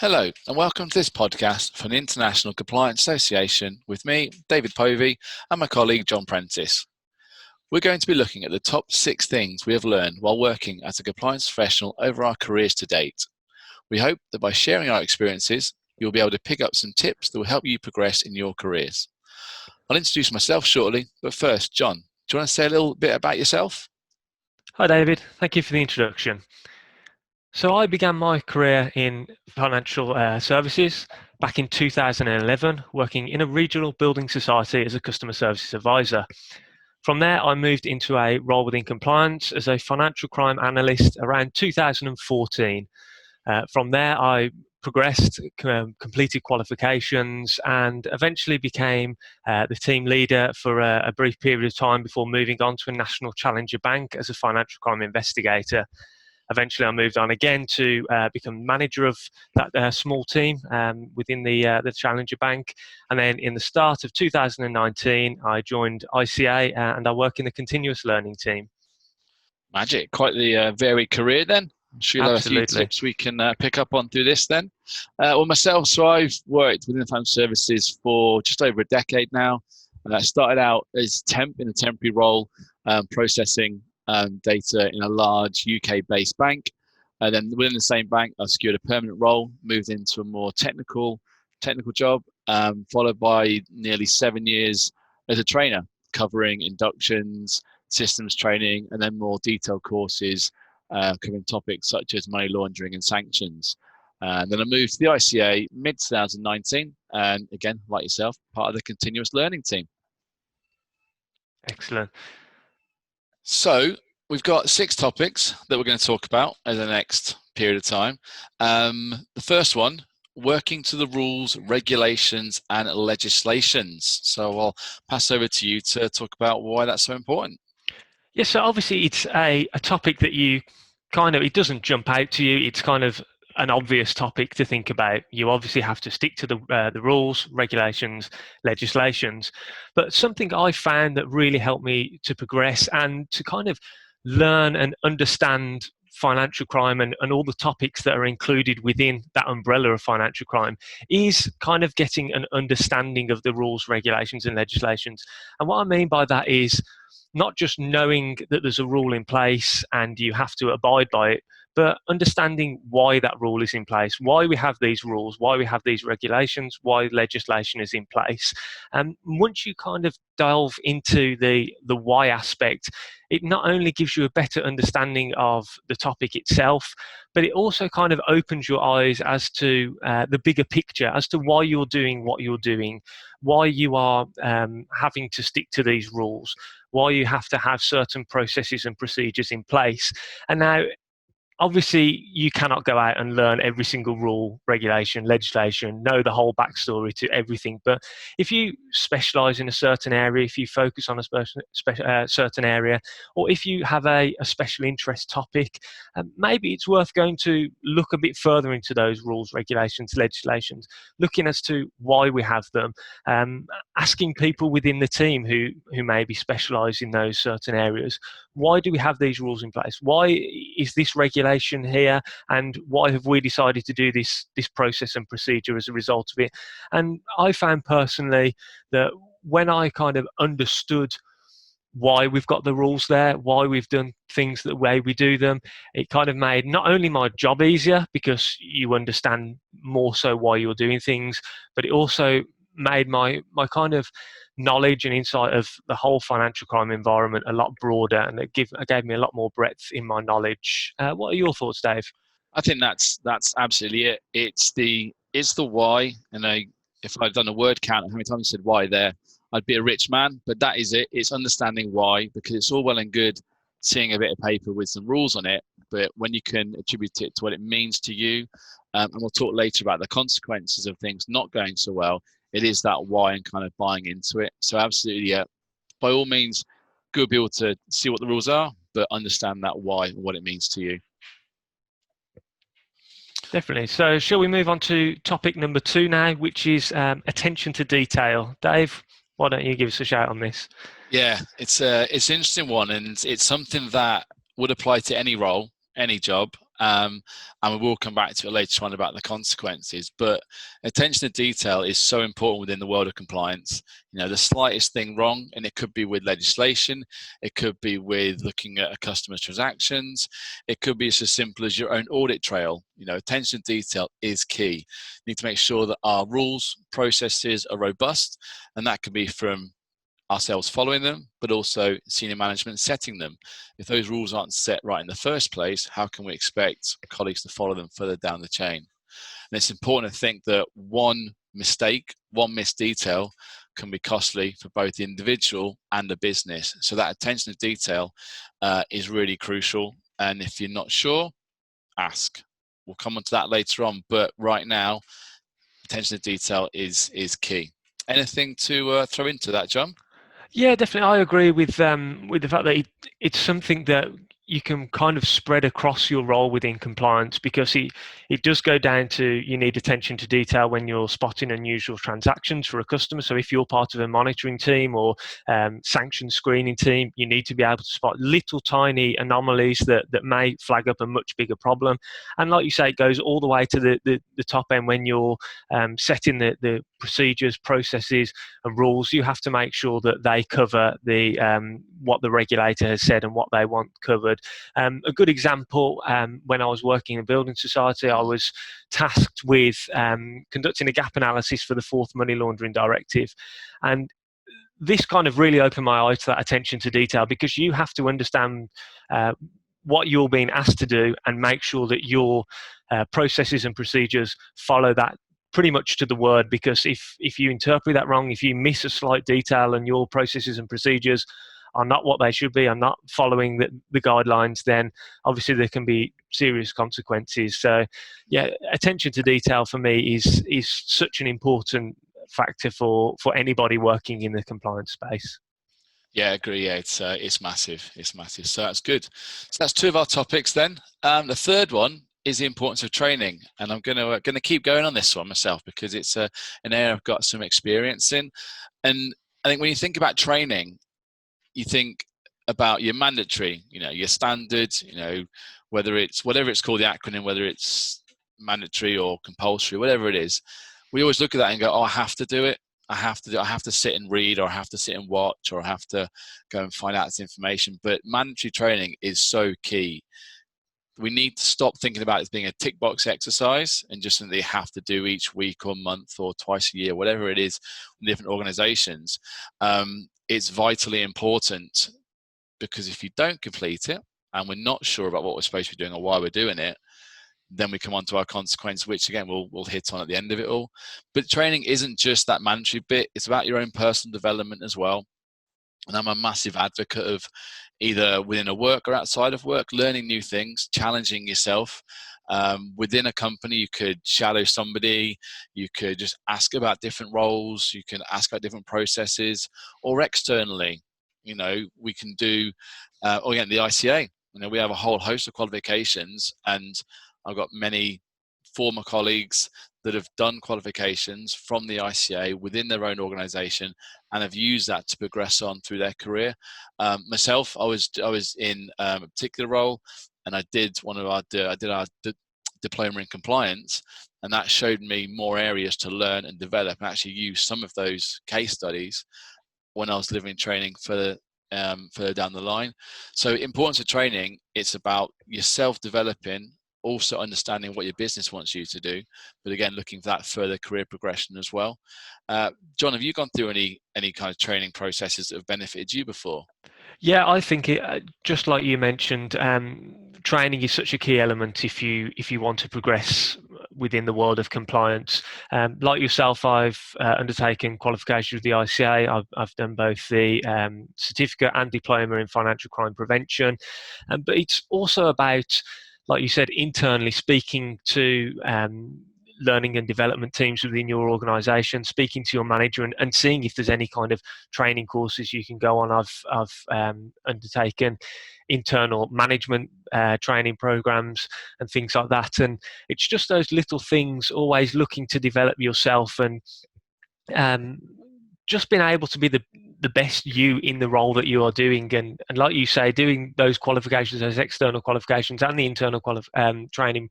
Hello, and welcome to this podcast from the International Compliance Association with me, David Povey, and my colleague, John Prentice. We're going to be looking at the top 6 things we have learned while working as a compliance professional over our careers to date. We hope that by sharing our experiences, you'll be able to pick up some tips that will help you progress in your careers. I'll introduce myself shortly, but first, John, do you want to say a little bit about yourself? Hi David, thank you for the introduction. So I began my career in financial services back in 2011, working in a regional building society as a customer services advisor. From there, I moved into a role within compliance as a financial crime analyst around 2014. From there, I progressed, completed qualifications, and eventually became the team leader for a brief period of time before moving on to a national challenger bank as a financial crime investigator. Eventually, I moved on again to become manager of that small team within the Challenger Bank. And then in the start of 2019, I joined ICA and I work in the continuous learning team. Magic, quite the varied career then. I'm sure you'll have a few Absolutely. tips we can pick up on through this then. Well, myself, so I've worked within financial services for just over a decade now. I started out as temp in a temporary role, processing data in a large UK-based bank. And then within the same bank, I secured a permanent role, moved into a more technical job, followed by nearly 7 years as a trainer, covering inductions, systems training, and then more detailed courses covering topics such as money laundering and sanctions. And then I moved to the ICA mid-2019, and again, like yourself, part of the continuous learning team. Excellent. So we've got 6 topics that we're going to talk about over the next period of time. The first one, working to the rules, regulations, and legislations. So I'll pass over to you to talk about why that's so important. Yes, so obviously it's a topic that you it doesn't jump out to you. It's kind of an obvious topic to think about. You obviously have to stick to the rules, regulations, legislations. But something I found that really helped me to progress and to kind of learn and understand financial crime and all the topics that are included within that umbrella of financial crime is kind of getting an understanding of the rules, regulations, and legislations. And what I mean by that is not just knowing that there's a rule in place and you have to abide by it, but understanding why that rule is in place, why we have these rules, why we have these regulations, why legislation is in place. And once you kind of delve into the why aspect, it not only gives you a better understanding of the topic itself, but it also kind of opens your eyes as to the bigger picture, as to why you're doing what you're doing, why you are having to stick to these rules, why you have to have certain processes and procedures in place. And now, obviously, you cannot go out and learn every single rule, regulation, legislation, know the whole backstory to everything. But if you specialize in a certain area, if you focus on a certain area, or if you have a special interest topic, maybe it's worth going to look a bit further into those rules, regulations, legislations, looking as to why we have them, asking people within the team who maybe specialize in those certain areas, why do we have these rules in place? Why is this regulation here? And why have we decided to do this process and procedure as a result of it? And I found personally that when I kind of understood why we've got the rules there, why we've done things the way we do them, it kind of made not only my job easier because you understand more so why you're doing things, but it also made my kind of knowledge and insight of the whole financial crime environment a lot broader, and it gave me a lot more breadth in my knowledge. What are your thoughts, Dave? I think that's absolutely it. It's the why, and if I'd done a word count of how many times you said why there, I'd be a rich man. But that is it. It's understanding why, because it's all well and good seeing a bit of paper with some rules on it, but when you can attribute it to what it means to you, and we'll talk later about the consequences of things not going so well. It is that why and kind of buying into it. So absolutely, yeah, by all means, good to be able to see what the rules are, but understand that why and what it means to you. Definitely. So shall we move on to topic number 2 now, which is attention to detail? Dave, why don't you give us a shout on this? Yeah, it's an interesting one, and it's something that would apply to any role, any job. And we will come back to it later on about the consequences. But attention to detail is so important within the world of compliance. The slightest thing wrong, and it could be with legislation, it could be with looking at a customer's transactions, it could be just as simple as your own audit trail. Attention to detail is key. You need to make sure that our rules, processes are robust, and that could be from ourselves following them, but also senior management setting them. If those rules aren't set right in the first place, how can we expect colleagues to follow them further down the chain? And it's important to think that one mistake, one missed detail can be costly for both the individual and the business. So that attention to detail is really crucial. And if you're not sure, ask. We'll come on to that later on, but right now, attention to detail is key. Anything to throw into that, John? Yeah, definitely. I agree with the fact that it's something that you can kind of spread across your role within compliance, because it does go down to, you need attention to detail when you're spotting unusual transactions for a customer. So if you're part of a monitoring team or sanction screening team, you need to be able to spot little tiny anomalies that may flag up a much bigger problem. And like you say, it goes all the way to the top end when you're setting the procedures, processes and rules. You have to make sure that they cover the what the regulator has said and what they want covered. A good example, when I was working in a building society, I was tasked with conducting a gap analysis for the fourth money laundering directive. And this kind of really opened my eyes to that attention to detail, because you have to understand what you're being asked to do and make sure that your processes and procedures follow that pretty much to the word. Because if you interpret that wrong, if you miss a slight detail and your processes and procedures are not what they should be, are not following the guidelines, then obviously there can be serious consequences. So yeah, attention to detail for me is such an important factor for anybody working in the compliance space. Yeah, I agree. Yeah, it's massive. It's massive. So that's good. So that's two of our topics then. The third one is the importance of training, and I'm gonna keep going on this one myself, because it's an area I've got some experience in. And I think when you think about training, you think about your mandatory, your standards, whether it's whatever it's called, the acronym, whether it's mandatory or compulsory, whatever it is. We always look at that and go, oh, I have to do it. I have to sit and read, or I have to sit and watch, or I have to go and find out this information. But mandatory training is so key. We need to stop thinking about it as being a tick box exercise and just something they have to do each week or month or twice a year, whatever it is in different organizations. It's vitally important, because if you don't complete it and we're not sure about what we're supposed to be doing or why we're doing it, then we come on to our consequence, which again we'll hit on at the end of it all. But training isn't just that mandatory bit, it's about your own personal development as well. And I'm a massive advocate of, either within a work or outside of work, learning new things, challenging yourself. Within a company, you could shadow somebody, you could just ask about different roles, you can ask about different processes, or externally, we can do, or again, the ICA. We have a whole host of qualifications, and I've got many former colleagues that have done qualifications from the ICA within their own organization and have used that to progress on through their career. Myself, I was in a particular role, and I did our diploma in compliance, and that showed me more areas to learn and develop, and actually use some of those case studies when I was delivering training further down the line. So importance of training, it's about yourself developing, also understanding what your business wants you to do, but again, looking for that further career progression as well. John, have you gone through any kind of training processes that have benefited you before? Yeah, I think just like you mentioned, training is such a key element if you want to progress within the world of compliance. Like yourself, I've undertaken qualifications with the ICA. I've done both the certificate and diploma in financial crime prevention, but it's also about, like you said, internally speaking to learning and development teams within your organization, speaking to your manager and seeing if there's any kind of training courses you can go on. I've undertaken internal management training programs and things like that. And it's just those little things, always looking to develop yourself, and just being able to be the best you in the role that you are doing. And like you say, doing those qualifications, those external qualifications and the internal training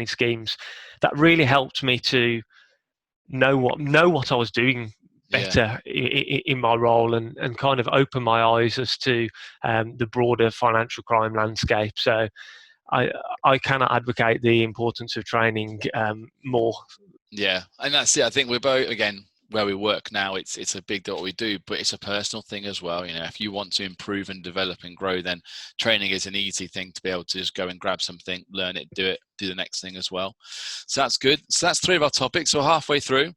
schemes, that really helped me to know what I was doing better in my role, and kind of open my eyes as to the broader financial crime landscape. So I cannot advocate the importance of training more. Yeah, and that's it. I think we're both, again, where we work now, it's a big deal what we do, but it's a personal thing as well. If you want to improve and develop and grow, then training is an easy thing to be able to just go and grab something, learn it, do the next thing as well. So that's good. So that's 3 of our topics. So we're halfway through.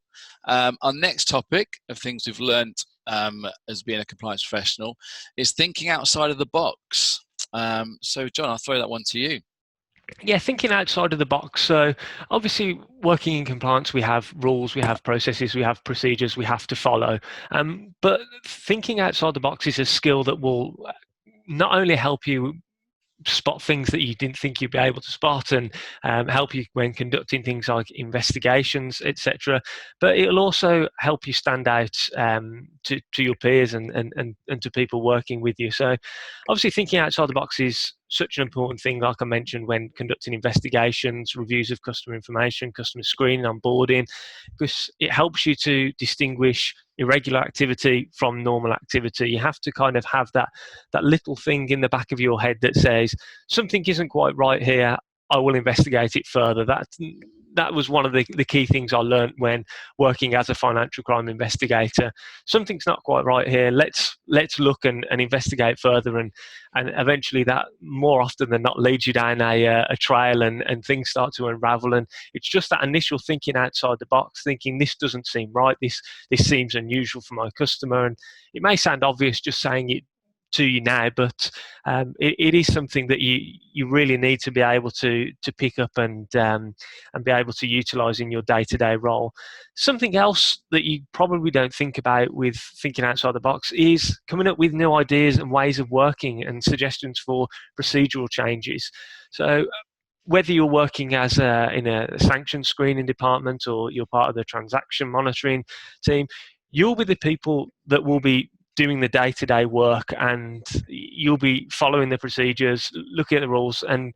Our next topic of things we've learned as being a compliance professional is thinking outside of the box. So John, I'll throw that one to you. Yeah, thinking outside of the box. So obviously working in compliance, we have rules, we have processes, we have procedures we have to follow. But thinking outside the box is a skill that will not only help you spot things that you didn't think you'd be able to spot, and help you when conducting things like investigations, etc. But it'll also help you stand out to your peers and to people working with you. So obviously thinking outside the box is such an important thing, like I mentioned, when conducting investigations, reviews of customer information, customer screening, onboarding, because it helps you to distinguish irregular activity from normal activity. You have to kind of have that little thing in the back of your head that says something isn't quite right here. I will investigate it further. That was one of the key things I learned when working as a financial crime investigator. Something's not quite right here. Let's look and investigate further, and eventually that, more often than not, leads you down a trail, and things start to unravel. And it's just that initial thinking outside the box, thinking this doesn't seem right, this seems unusual for my customer. And it may sound obvious just saying it to you now, but it is something that you really need to be able to pick up and be able to utilize in your day-to-day role. Something else that you probably don't think about with thinking outside the box is coming up with new ideas and ways of working and suggestions for procedural changes. So whether you're working as in a sanctions screening department, or you're part of the transaction monitoring team, you'll be the people that will be doing the day-to-day work, and you'll be following the procedures, looking at the rules, and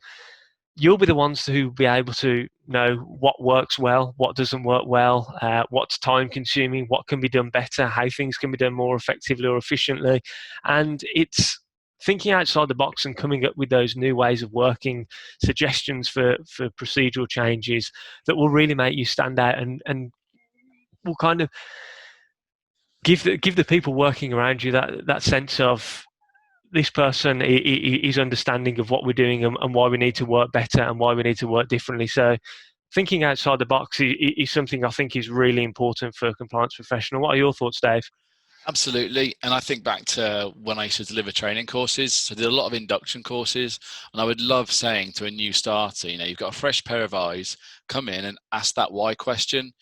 you'll be the ones who will be able to know what works well, what doesn't work well, what's time consuming, what can be done better, how things can be done more effectively or efficiently. And it's thinking outside the box and coming up with those new ways of working, suggestions for procedural changes that will really make you stand out, and will kind of give the people working around you that sense of, this person is understanding of what we're doing, and why we need to work better and why we need to work differently. So thinking outside the box is something I think is really important for a compliance professional. What are your thoughts, Dave? Absolutely. And I think back to when I used to deliver training courses. So I did a lot of induction courses, and I would love saying to a new starter, you've got a fresh pair of eyes, come in and ask that why question.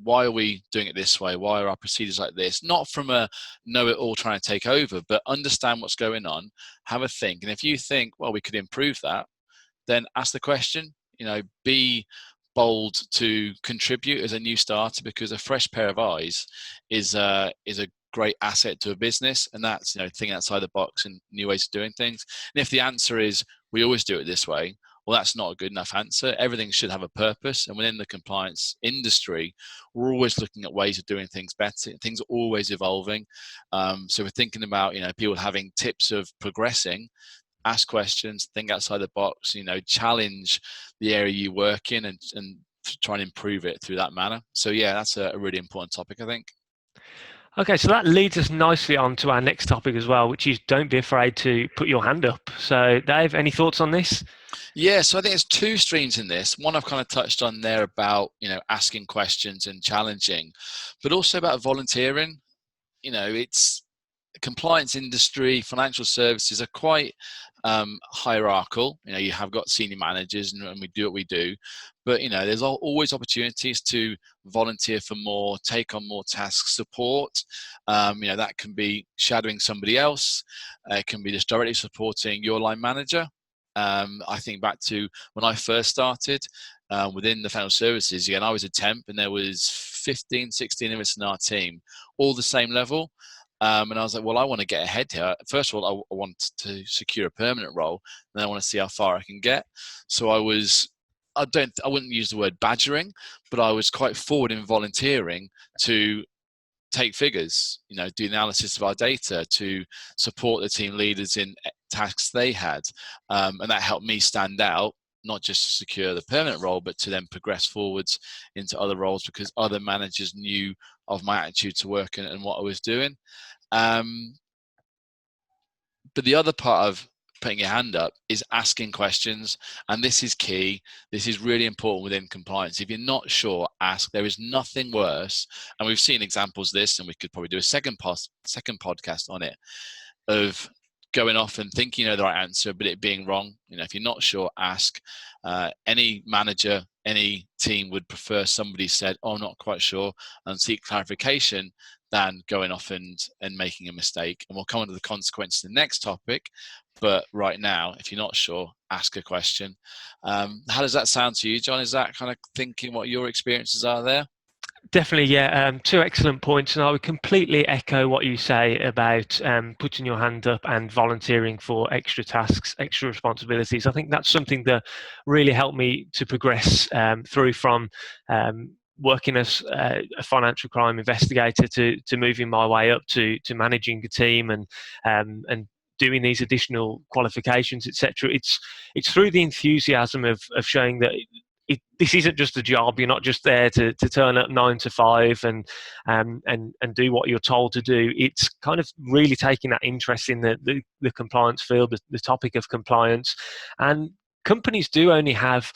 Why are we doing it this way? Why are our procedures like this? Not from a know-it-all trying to take over, but understand what's going on, have a think. And if you think, well, we could improve that, then ask the question. Be bold to contribute as a new starter, because a fresh pair of eyes is a great asset to a business, and that's thinking outside the box and new ways of doing things. And if the answer is we always do it this way, well, that's not a good enough answer. Everything should have a purpose, and within the compliance industry, we're always looking at ways of doing things better. Things are always evolving, so we're thinking about people having tips of progressing. Ask questions, think outside the box, challenge the area you work in, and try and improve it through that manner. So yeah, that's a really important topic, I think. Okay, so that leads us nicely on to our next topic as well, which is don't be afraid to put your hand up. So Dave, any thoughts on this? Yeah, so I think there's 2 streams in this. One I've kind of touched on there about, asking questions and challenging, but also about volunteering. It's compliance industry, financial services are quite hierarchical. You have got senior managers, and we do what we do, but there's always opportunities to volunteer for more, take on more tasks, support. That can be shadowing somebody else. It can be just directly supporting your line manager. I think back to when I first started, within the financial services. Again, I was a temp, and there was 15, 16 of us in our team, all the same level. And I was like, well, I want to get ahead here. First of all, I want to secure a permanent role, and then I want to see how far I can get. So I wouldn't use the word badgering, but I was quite forward in volunteering to take figures, do analysis of our data, to support the team leaders in tasks they had. And that helped me stand out, not just to secure the permanent role, but to then progress forwards into other roles, because other managers knew of my attitude to work and what I was doing. But the other part of putting your hand up is asking questions. And this is key. This is really important within compliance. If you're not sure, ask. There is nothing worse. And we've seen examples of this, and we could probably do a second podcast on it, of going off and thinking you know the right answer, but it being wrong. If you're not sure, ask. Any manager, any team would prefer somebody said, "Oh, I'm not quite sure," and seek clarification, than going off and making a mistake. And we'll come on to the consequences in the next topic. But right now, if you're not sure, ask a question. How does that sound to you, John? Is that kind of thinking what your experiences are there? Definitely, yeah. Two excellent points, and I would completely echo what you say about putting your hand up and volunteering for extra tasks, extra responsibilities. I think that's something that really helped me to progress through from working as a financial crime investigator to moving my way up to managing a team and doing these additional qualifications, etc. It's through the enthusiasm of showing that this isn't just a job. You're not just there to turn up 9 to 5 and do what you're told to do. It's kind of really taking that interest in the compliance field, the topic of compliance. And companies do only have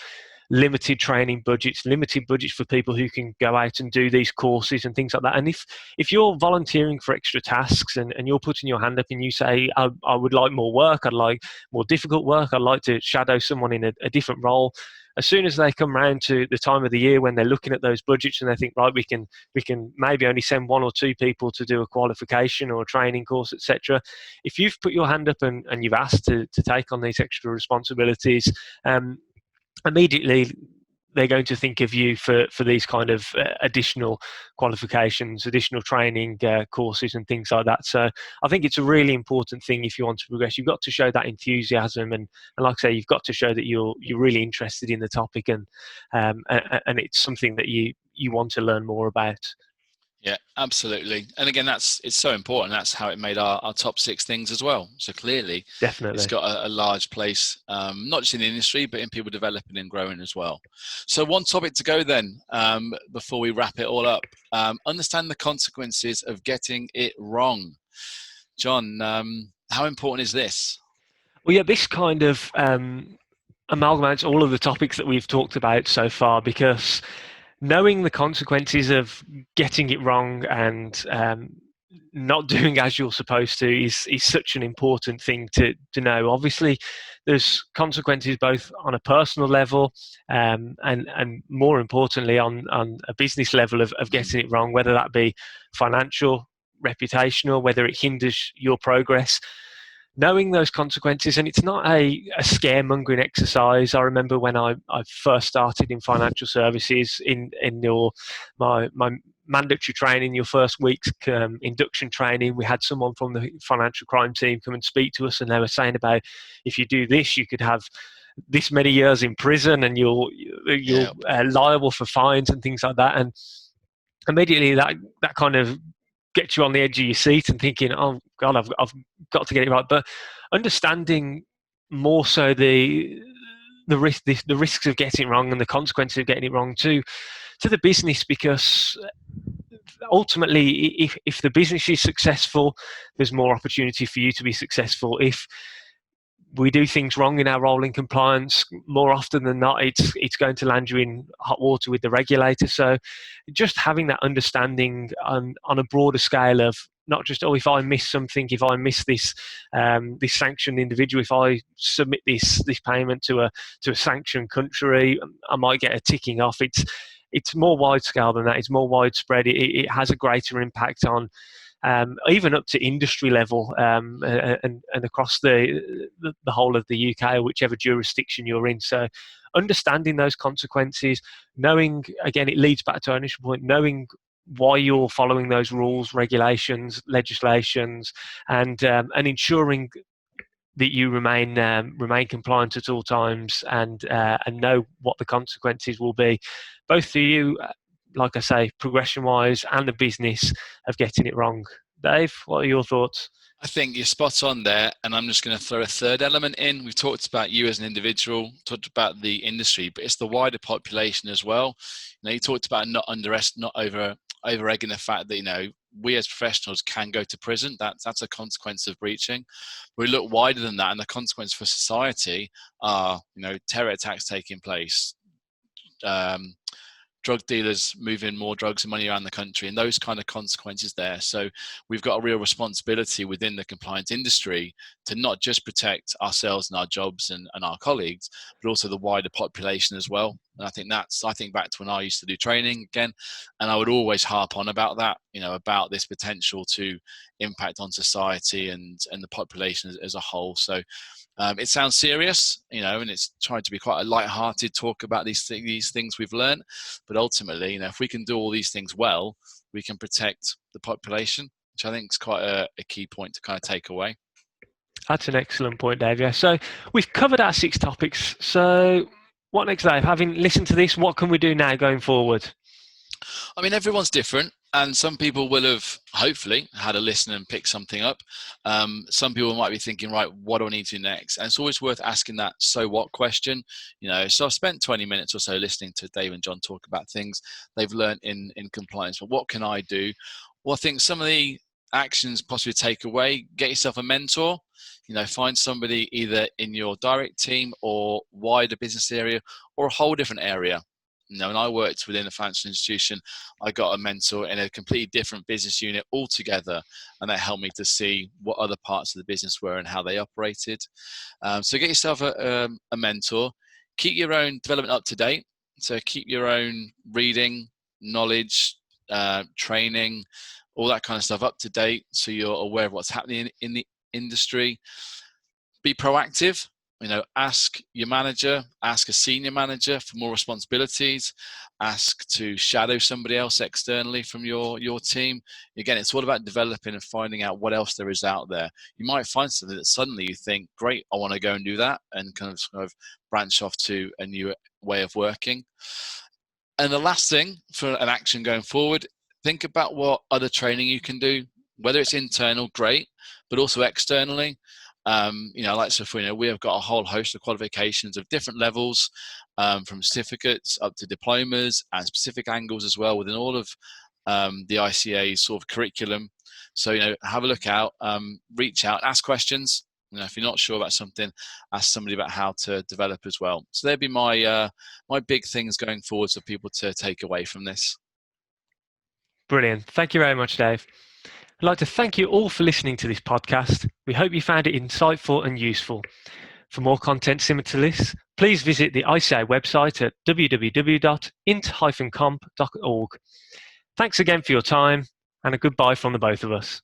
limited training budgets, limited budgets for people who can go out and do these courses and things like that. And if you're volunteering for extra tasks and you're putting your hand up and you say, I would like more work, I'd like more difficult work, I'd like to shadow someone in a different role, as soon as they come round to the time of the year when they're looking at those budgets and they think, right, we can maybe only send 1 or 2 people to do a qualification or a training course, etc. If you've put your hand up and you've asked to take on these extra responsibilities, immediately they're going to think of you for these kind of additional qualifications, additional training courses and things like that. So I think it's a really important thing if you want to progress. You've got to show that enthusiasm, and like I say, you've got to show that you're really interested in the topic and it's something that you want to learn more about. Yeah, absolutely. And again, it's so important. That's how it made our top 6 things as well. So clearly, definitely, it's got a large place, not just in the industry, but in people developing and growing as well. So one topic to go then, before we wrap it all up. Understand the consequences of getting it wrong. John, how important is this? Well, yeah, this kind of amalgamates all of the topics that we've talked about so far, because knowing the consequences of getting it wrong and not doing as you're supposed to is such an important thing to know. Obviously, there's consequences both on a personal level and more importantly on a business level of getting it wrong, whether that be financial, reputational, whether it hinders your progress. Knowing those consequences, and it's not a scaremongering exercise. I remember when I first started in financial services, in my mandatory training, your first week's induction training, we had someone from the financial crime team come and speak to us, and they were saying about, if you do this, you could have this many years in prison, and you're liable for fines and things like that. And immediately that kind of gets you on the edge of your seat and thinking, oh God, I've got to get it right. But understanding more so the risks of getting it wrong and the consequences of getting it wrong to the business, because ultimately, if the business is successful, there's more opportunity for you to be successful. If we do things wrong in our role in compliance, more often than not, it's going to land you in hot water with the regulator. So just having that understanding on a broader scale of not just, if I miss something, if I miss this this sanctioned individual, if I submit this payment to a sanctioned country, I might get a ticking off. It's more wide scale than that. It's more widespread. It has a greater impact on even up to industry level and across the whole of the UK or whichever jurisdiction you're in. So understanding those consequences, knowing, again, it leads back to our initial point, knowing why you're following those rules, regulations, legislations, and ensuring that you remain compliant at all times, and know what the consequences will be, both for you, like I say, progression wise, and the business of getting it wrong. Dave, what are your thoughts? I think you're spot on there, and I'm just going to throw a third element in. We've talked about you as an individual, talked about the industry, but it's the wider population as well. You talked about not over egging the fact that we as professionals can go to prison. That's a consequence of breaching. We look wider than that, and the consequence for society are terror attacks taking place. Drug dealers moving more drugs and money around the country, and those kind of consequences there. So we've got a real responsibility within the compliance industry to not just protect ourselves and our jobs and our colleagues, but also the wider population as well. And I think back to when I used to do training again, and I would always harp on about that, about this potential to impact on society and the population as a whole. So it sounds serious, and it's trying to be quite a light-hearted talk about these things we've learned. But ultimately, if we can do all these things well, we can protect the population, which I think is quite a key point to kind of take away. That's an excellent point, Dave. Yeah. So we've covered our 6 topics. So what next, Dave? Having listened to this, what can we do now going forward? I mean, everyone's different, and some people will have hopefully had a listen and picked something up. Some people might be thinking, right, what do I need to do next? And it's always worth asking that so what question. So I've spent 20 minutes or so listening to Dave and John talk about things they've learned in compliance, but what can I do? Well, I think some of the actions possibly take away, get yourself a mentor. Find somebody either in your direct team or wider business area or a whole different area. When I worked within a financial institution, I got a mentor in a completely different business unit altogether, and that helped me to see what other parts of the business were and how they operated. So get yourself a mentor. Keep your own development up to date. So keep your own reading, knowledge, training, all that kind of stuff up to date, so you're aware of what's happening in the industry. Be proactive. Ask your manager, ask a senior manager for more responsibilities, ask to shadow somebody else externally from your team. Again, it's all about developing and finding out what else there is out there. You might find something that suddenly you think, great, I want to go and do that, and kind of branch off to a new way of working. And the last thing for an action going forward, think about what other training you can do, whether it's internal, great, but also externally. Like we have got a whole host of qualifications of different levels, from certificates up to diplomas and specific angles as well within all of the ICA's sort of curriculum. So, have a look out, reach out, ask questions. If you're not sure about something, ask somebody about how to develop as well. So there'd be my big things going forward for people to take away from this. Brilliant. Thank you very much, Dave. I'd like to thank you all for listening to this podcast. We hope you found it insightful and useful. For more content similar to this, please visit the ICA website at www.int-comp.org. Thanks again for your time, and a goodbye from the both of us.